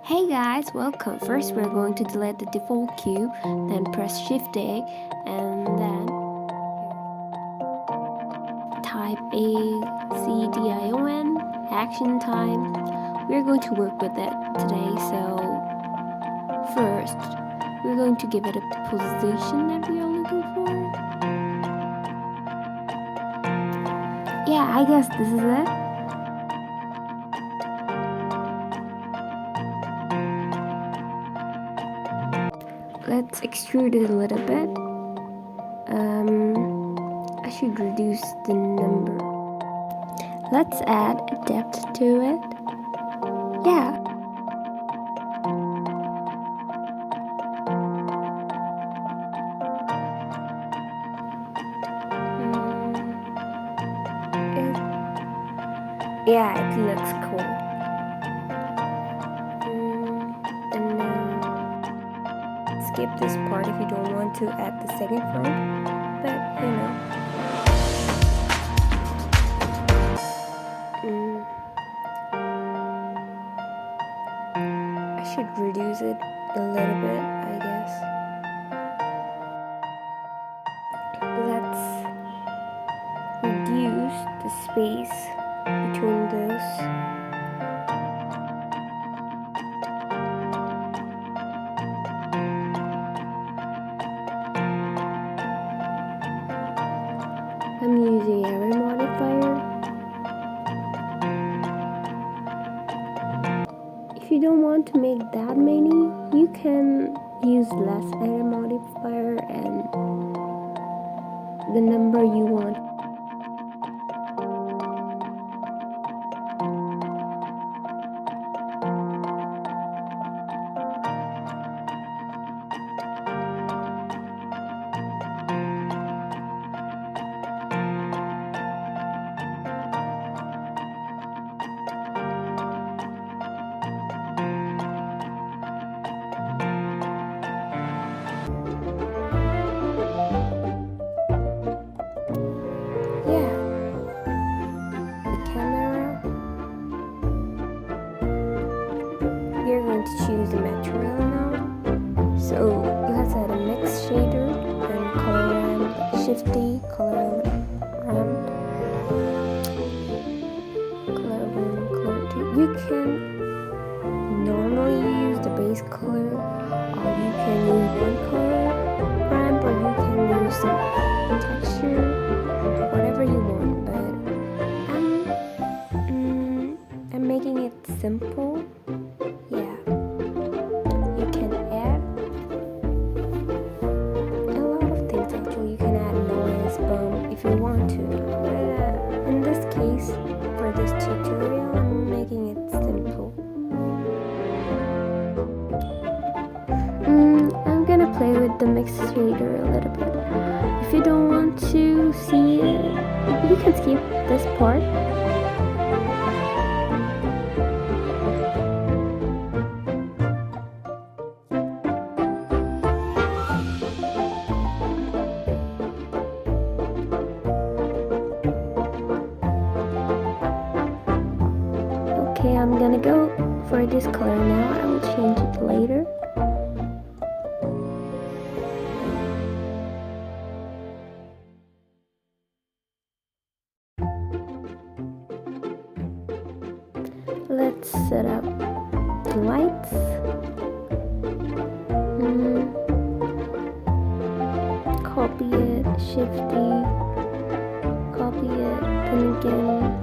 Hey guys, welcome. First we're going to delete the default cube, then press Shift A and then type ACDION, action time. We're going to work with it today, so first we're going to give it a position that we are looking for. Yeah, I guess this is it. Let's extrude it a little bit. I should reduce the number. Let's add depth to it. Yeah. Yeah, it looks cool. And now skip this part if you don't want to add the second front, but you know. I should reduce it a little bit, I guess. Let's reduce the space between those. I'm using error modifier. If you don't want to make that many, you can use less error modifier and the number you want. We're going to choose the material now. So let's add a mix shader and color ramp, Shift D, color ramp, color 1, color 2. You can normally use the base color, or you can use one color ramp, or you can use some texture, whatever you want. But I'm making it simple. Yeah, you can add a lot of things actually. You can add noise, bump if you want to. But in this case, for this tutorial, I'm making it simple. I'm gonna play with the mix shader a little bit. If you don't want to see it, you can skip this part. Okay, I'm gonna go for this color now. I will change it later. Let's set up the lights. Copy it, Shift D, copy it, and again.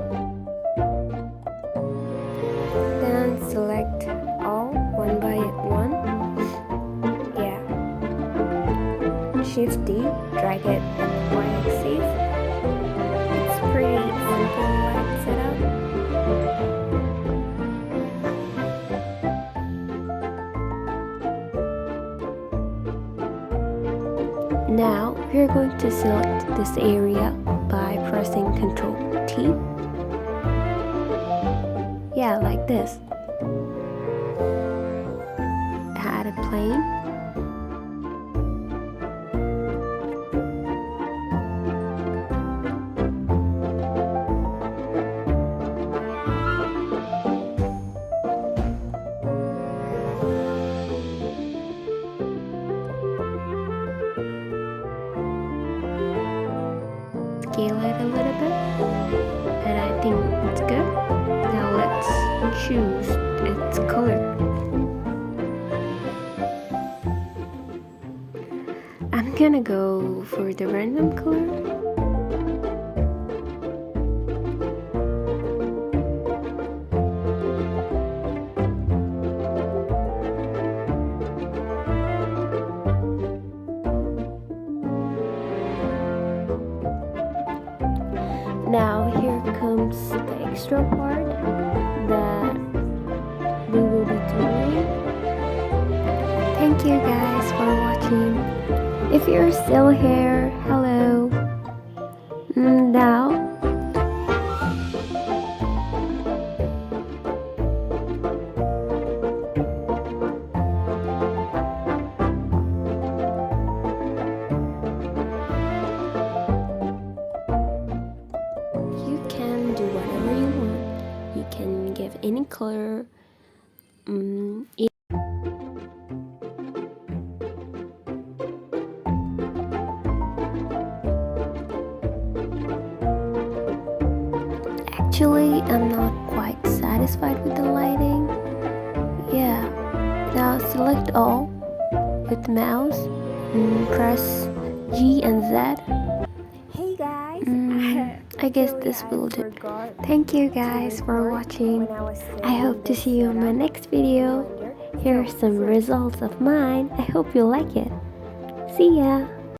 Select all one by one. Yeah. Shift D, drag it y-axis. It's pretty simple light setup. Now we're going to select this area by pressing Ctrl T. Yeah, like this. Add a plane. scale it a little bit, and I think it's good. Now let's choose its color. I'm gonna go for the random color. Now here comes the extra part that we will be doing. Thank you guys for watching. If you're still here, hello. Now you can do whatever you want. You can give any color. Actually, I'm not quite satisfied with the lighting. Yeah. Now select all with mouse. Press G and Z. Hey guys, I guess this will do. Thank you guys for watching. I hope to see you in my next video. Here are some results of mine. I hope you like it. See ya!